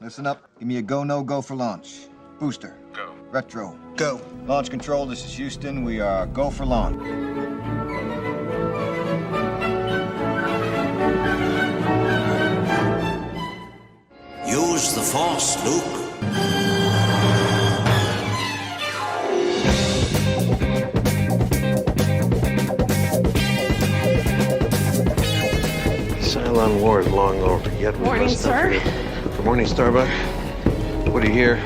Listen up. Give me a go, no go for launch. Booster. Go. Retro. Go. Launch control, this is Houston. We are go for launch. Use the Force, Luke. Cylon War is long over, yet we Morning, must not sir. forget. Good morning, Starbuck. What do you hear?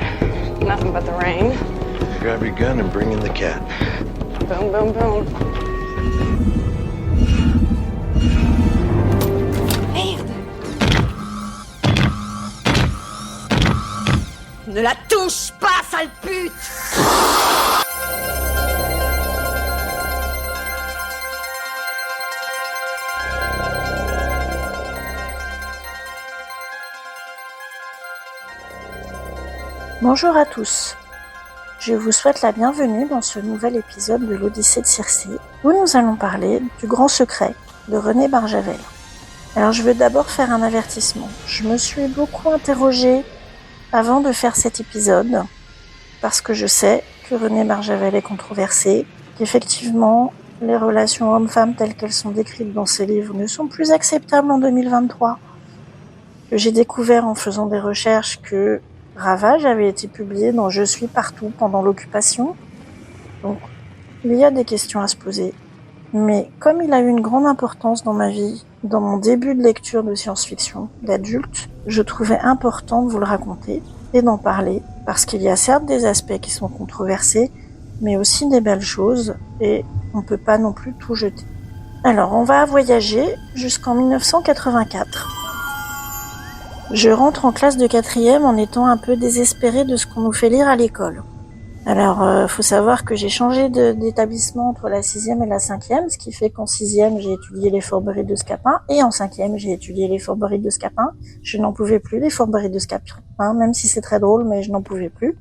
Nothing but the rain. Grab your gun and bring in the cat. Boom, boom, boom. Merde. Ne la touche pas, sale pute! Bonjour à tous, je vous souhaite la bienvenue dans ce nouvel épisode de l'Odyssée de Circé, où nous allons parler du Grand Secret de René Barjavel. Alors je veux d'abord faire un avertissement. Je me suis beaucoup interrogée avant de faire cet épisode, parce que je sais que René Barjavel est controversé, qu'effectivement les relations hommes-femmes telles qu'elles sont décrites dans ses livres ne sont plus acceptables en 2023, que j'ai découvert en faisant des recherches que Ravage avait été publié dans Je suis partout pendant l'occupation. Donc, il y a des questions à se poser. Mais comme il a eu une grande importance dans ma vie, dans mon début de lecture de science-fiction, d'adulte, je trouvais important de vous le raconter et d'en parler, parce qu'il y a certes des aspects qui sont controversés, mais aussi des belles choses, et on peut pas non plus tout jeter. Alors, on va voyager jusqu'en 1984. Je rentre en classe de 4e en étant un peu désespérée de ce qu'on nous fait lire à l'école. Alors, faut savoir que j'ai changé d'établissement entre la 6e et la 5e, ce qui fait qu'en 6e, j'ai étudié les fourberies de Scapin, et en 5e, j'ai étudié les fourberies de Scapin. Je n'en pouvais plus, les fourberies de Scapin, même si c'est très drôle, mais je n'en pouvais plus.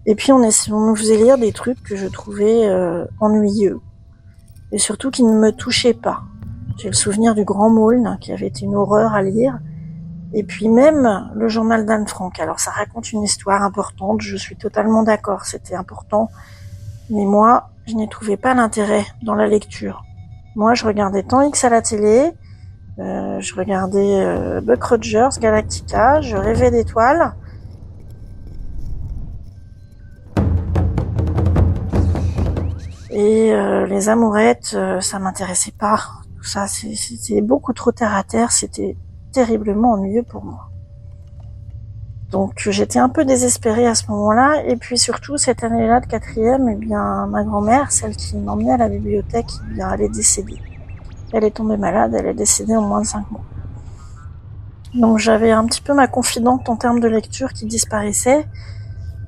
Et puis, on nous faisait lire des trucs que je trouvais ennuyeux, et surtout qui ne me touchaient pas. J'ai le souvenir du Grand Maulne, qui avait été une horreur à lire, et puis même le journal d'Anne Frank. Alors ça raconte une histoire importante, je suis totalement d'accord, c'était important. Mais moi, je n'y trouvais pas l'intérêt dans la lecture. Moi, je regardais Temps X à la télé, je regardais Buck Rogers, Galactica, je rêvais d'étoiles. Et les amourettes, ça m'intéressait pas. Tout ça, c'était beaucoup trop terre à terre, c'était terriblement ennuyeux pour moi. Donc j'étais un peu désespérée à ce moment-là, et puis surtout cette année-là de 4e, eh bien ma grand-mère, celle qui m'emmenait à la bibliothèque, eh bien elle est décédée. Elle est tombée malade, elle est décédée en moins de 5 mois. Donc j'avais un petit peu ma confidente en termes de lecture qui disparaissait,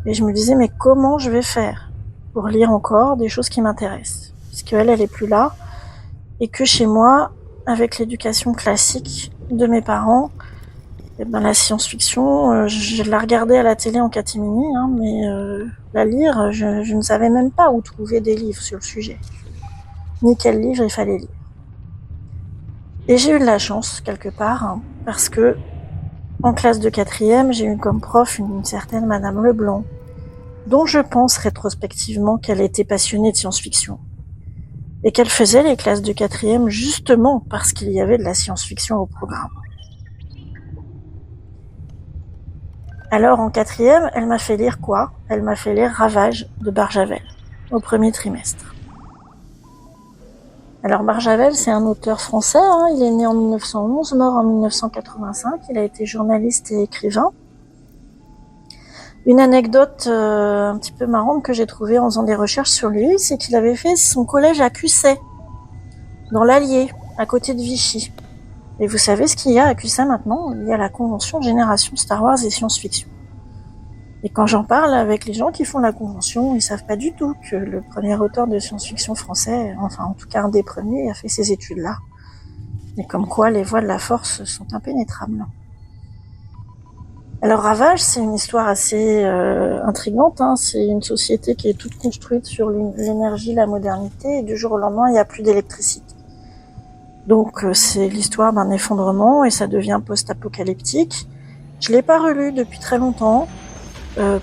et je me disais mais comment je vais faire pour lire encore des choses qui m'intéressent, puisque elle est plus là, et que chez moi, avec l'éducation classique de mes parents, et ben la science-fiction, je la regardais à la télé en catimini, mais la lire, je ne savais même pas où trouver des livres sur le sujet, ni quel livre il fallait lire. Et j'ai eu de la chance quelque part, parce que en classe de 4e, j'ai eu comme prof une certaine Madame Leblanc, dont je pense rétrospectivement qu'elle était passionnée de science-fiction. Et qu'elle faisait les classes de 4e justement parce qu'il y avait de la science-fiction au programme. Alors en 4e, elle m'a fait lire quoi ? Elle m'a fait lire Ravage de Barjavel, au premier trimestre. Alors Barjavel, c'est un auteur français, il est né en 1911, mort en 1985, il a été journaliste et écrivain. Une anecdote un petit peu marrante que j'ai trouvée en faisant des recherches sur lui, c'est qu'il avait fait son collège à Cusset, dans l'Allier, à côté de Vichy. Et vous savez ce qu'il y a à Cusset maintenant ? Il y a la convention Génération Star Wars et Science-Fiction. Et quand j'en parle avec les gens qui font la convention, ils savent pas du tout que le premier auteur de science-fiction français, enfin en tout cas un des premiers, a fait ces études-là. Et comme quoi les voies de la force sont impénétrables. Alors Ravage, c'est une histoire assez intrigante. C'est une société qui est toute construite sur l'énergie, la modernité, et du jour au lendemain, il n'y a plus d'électricité. Donc c'est l'histoire d'un effondrement et ça devient post-apocalyptique. Je l'ai pas relu depuis très longtemps,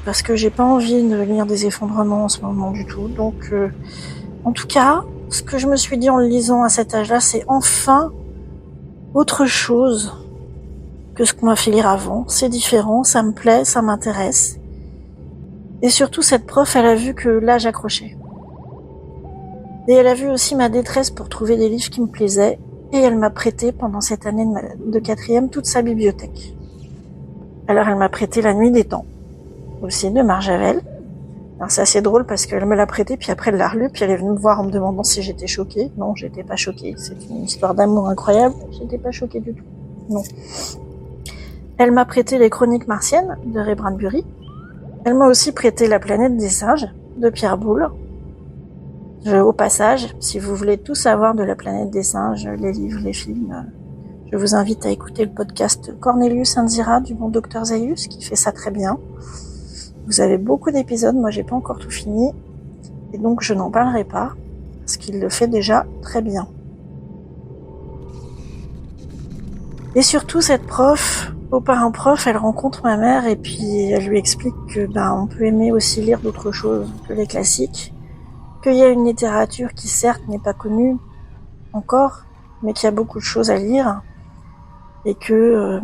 parce que j'ai pas envie de lire des effondrements en ce moment du tout. Donc, en tout cas, ce que je me suis dit en le lisant à cet âge-là, c'est enfin autre chose que ce qu'on m'a fait lire avant. C'est différent, ça me plaît, ça m'intéresse. Et surtout, cette prof, elle a vu que là, j'accrochais. Et elle a vu aussi ma détresse pour trouver des livres qui me plaisaient. Et elle m'a prêté, pendant cette année de 4e, toute sa bibliothèque. Alors, elle m'a prêté La Nuit des Temps, aussi de Barjavel. Alors, c'est assez drôle parce qu'elle me l'a prêté, puis après, elle l'a relu, puis elle est venue me voir en me demandant si j'étais choquée. Non, j'étais pas choquée. C'est une histoire d'amour incroyable. J'étais pas choquée du tout. Non. Elle m'a prêté Les Chroniques martiennes de Ray Bradbury. Elle m'a aussi prêté La Planète des singes de Pierre Boulle. Au passage, si vous voulez tout savoir de La Planète des singes, les livres, les films, je vous invite à écouter le podcast Cornelius Anzira du bon Dr Zaius, qui fait ça très bien. Vous avez beaucoup d'épisodes, moi j'ai pas encore tout fini, et donc je n'en parlerai pas, parce qu'il le fait déjà très bien. Et surtout, cette prof, au parrain prof, elle rencontre ma mère, et puis elle lui explique que on peut aimer aussi lire d'autres choses que les classiques, qu'il y a une littérature qui certes n'est pas connue encore, mais qu'il y a beaucoup de choses à lire, et que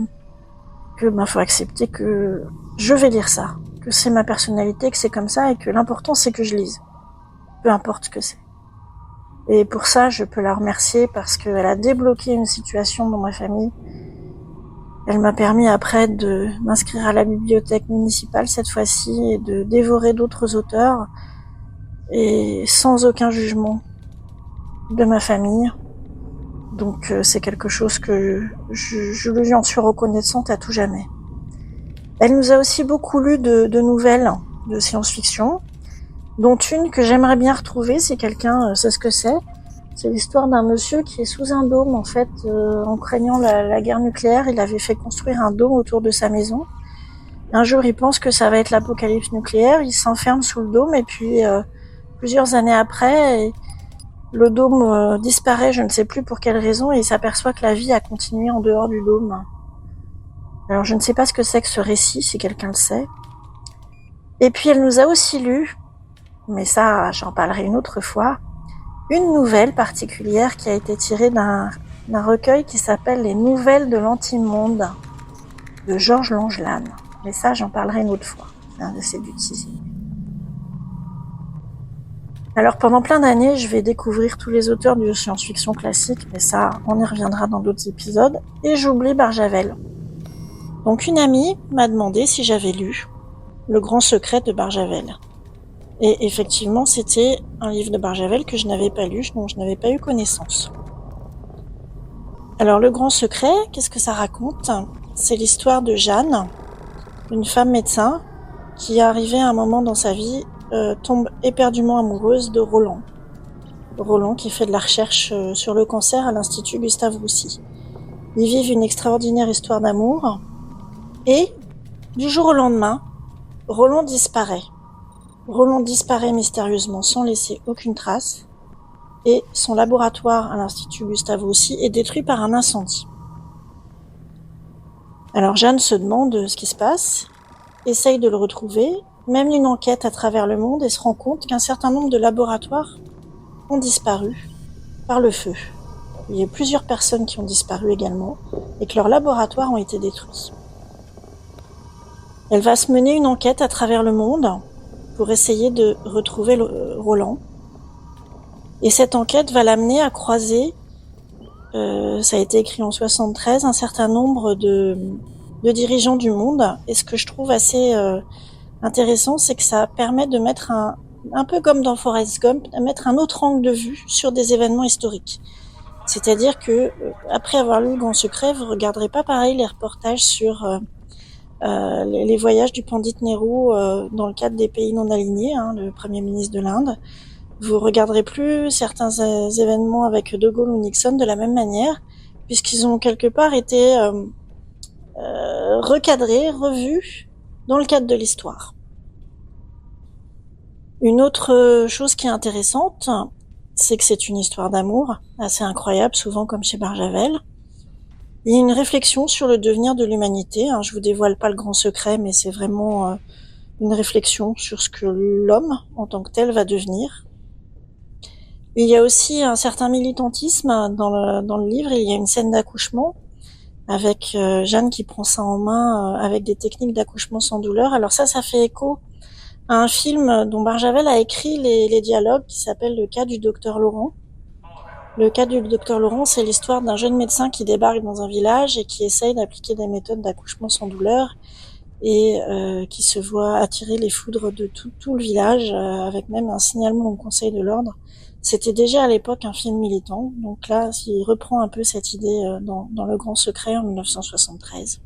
faut accepter que je vais lire ça, que c'est ma personnalité, que c'est comme ça, et que l'important c'est que je lise, peu importe ce que c'est. Et pour ça, je peux la remercier parce qu'elle a débloqué une situation dans ma famille. Elle m'a permis après de m'inscrire à la bibliothèque municipale cette fois-ci et de dévorer d'autres auteurs, et sans aucun jugement de ma famille. Donc c'est quelque chose que je lui en suis reconnaissante à tout jamais. Elle nous a aussi beaucoup lu de nouvelles de science-fiction, dont une que j'aimerais bien retrouver si quelqu'un sait ce que c'est. C'est l'histoire d'un monsieur qui est sous un dôme, en fait, en craignant la guerre nucléaire. Il avait fait construire un dôme autour de sa maison. Un jour, il pense que ça va être l'apocalypse nucléaire, il s'enferme sous le dôme, et puis plusieurs années après, le dôme disparaît, je ne sais plus pour quelle raison, et il s'aperçoit que la vie a continué en dehors du dôme. Alors je ne sais pas ce que c'est que ce récit, si quelqu'un le sait. Et puis elle nous a aussi lu, mais ça j'en parlerai une autre fois, une nouvelle particulière qui a été tirée d'un recueil qui s'appelle Les Nouvelles de l'Antimonde, de Georges Langelan. Mais ça j'en parlerai une autre fois, c'est du teasing. Alors pendant plein d'années, je vais découvrir tous les auteurs de science-fiction classique, mais ça, on y reviendra dans d'autres épisodes, et j'oublie Barjavel. Donc une amie m'a demandé si j'avais lu Le Grand Secret de Barjavel. Et effectivement, c'était un livre de Barjavel que je n'avais pas lu, dont je n'avais pas eu connaissance. Alors Le Grand Secret, qu'est-ce que ça raconte ? C'est l'histoire de Jeanne, une femme médecin, qui est arrivée à un moment dans sa vie, tombe éperdument amoureuse de Roland. Roland qui fait de la recherche sur le cancer à l'Institut Gustave Roussy. Ils vivent une extraordinaire histoire d'amour, et du jour au lendemain, Roland disparaît. Roland disparaît mystérieusement sans laisser aucune trace, et son laboratoire à l'Institut Gustave Roussy est détruit par un incendie. Alors Jeanne se demande ce qui se passe, essaye de le retrouver, mène une enquête à travers le monde et se rend compte qu'un certain nombre de laboratoires ont disparu par le feu. Il y a plusieurs personnes qui ont disparu également et que leurs laboratoires ont été détruits. Elle va se mener une enquête à travers le monde pour essayer de retrouver Roland. Et cette enquête va l'amener à croiser, ça a été écrit en 73, un certain nombre de dirigeants du monde. Et ce que je trouve assez intéressant, c'est que ça permet de mettre un peu comme dans Forrest Gump, de mettre un autre angle de vue sur des événements historiques. C'est-à-dire que, après avoir lu Le Grand Secret, vous regarderez pas pareil les reportages sur les voyages du Pandit Nehru dans le cadre des pays non alignés, le Premier ministre de l'Inde. Vous regarderez plus certains événements avec De Gaulle ou Nixon de la même manière, puisqu'ils ont quelque part été recadrés, revus dans le cadre de l'histoire. Une autre chose qui est intéressante, c'est que c'est une histoire d'amour assez incroyable, souvent comme chez Barjavel. Il y a une réflexion sur le devenir de l'humanité. Je vous dévoile pas le grand secret, mais c'est vraiment une réflexion sur ce que l'homme, en tant que tel, va devenir. Il y a aussi un certain militantisme dans le livre. Il y a une scène d'accouchement avec Jeanne qui prend ça en main avec des techniques d'accouchement sans douleur. Alors ça fait écho à un film dont Barjavel a écrit les dialogues qui s'appelle Le cas du docteur Laurent. Le cas du docteur Laurent, c'est l'histoire d'un jeune médecin qui débarque dans un village et qui essaye d'appliquer des méthodes d'accouchement sans douleur et qui se voit attirer les foudres de tout le village avec même un signalement au Conseil de l'ordre. C'était déjà à l'époque un film militant, donc là, il reprend un peu cette idée dans Le Grand Secret en 1973.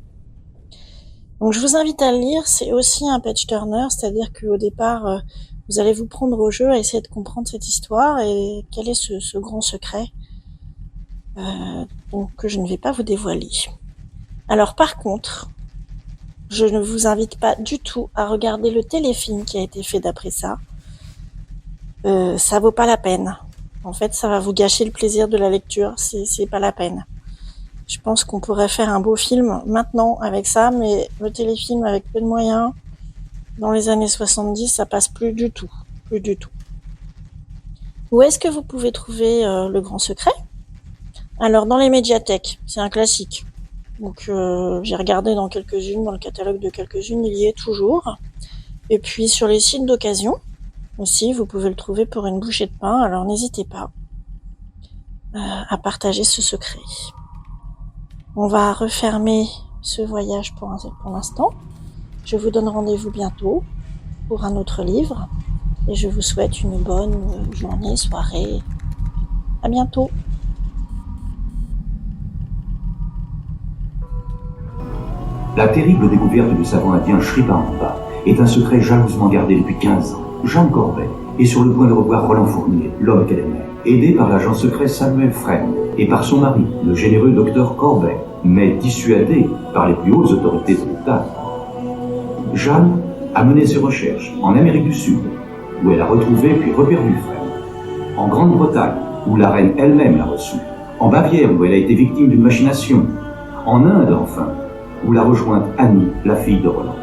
Donc je vous invite à le lire, c'est aussi un page-turner, c'est-à-dire qu'au départ, vous allez vous prendre au jeu à essayer de comprendre cette histoire et quel est ce grand secret donc que je ne vais pas vous dévoiler. Alors par contre, je ne vous invite pas du tout à regarder le téléfilm qui a été fait d'après ça. Ça vaut pas la peine. En fait, ça va vous gâcher le plaisir de la lecture, c'est pas la peine. Je pense qu'on pourrait faire un beau film maintenant avec ça, mais le téléfilm avec peu de moyens, dans les années 70, ça passe plus du tout. Où est-ce que vous pouvez trouver Le Grand Secret ? Alors, dans les médiathèques, c'est un classique. Donc, j'ai regardé dans le catalogue de quelques-unes, il y est toujours. Et puis, sur les sites d'occasion, aussi, vous pouvez le trouver pour une bouchée de pain, alors n'hésitez pas à partager ce secret. On va refermer ce voyage pour l'instant. Je vous donne rendez-vous bientôt pour un autre livre et je vous souhaite une bonne journée, soirée. À bientôt. La terrible découverte du savant indien Sri Parampara est un secret jalousement gardé depuis 15 ans. Jeanne Corbet est sur le point de revoir Roland Fournier, l'homme qu'elle aimait, aidé par l'agent secret Samuel Fresne et par son mari, le généreux docteur Corbet, mais dissuadé par les plus hautes autorités de l'État. Jeanne a mené ses recherches en Amérique du Sud, où elle a retrouvé puis reperdu Fresne, en Grande-Bretagne, où la reine elle-même l'a reçu, en Bavière, où elle a été victime d'une machination, en Inde enfin, où l'a rejointe Annie, la fille de Roland.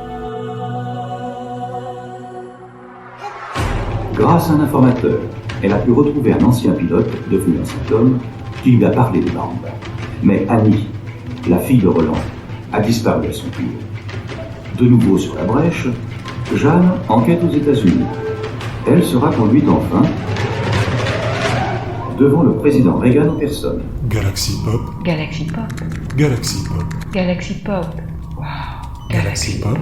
Grâce à un informateur, elle a pu retrouver un ancien pilote, devenu un cet homme, qui lui a parlé de Baramba. Mais Annie, la fille de Roland, a disparu à son tour. De nouveau sur la brèche, Jeanne enquête aux États-Unis. Elle sera conduite enfin devant le président Reagan en personne. Galaxy Pop. Galaxy Pop. Galaxy Pop. Galaxy Pop. Wow. Galaxy Pop.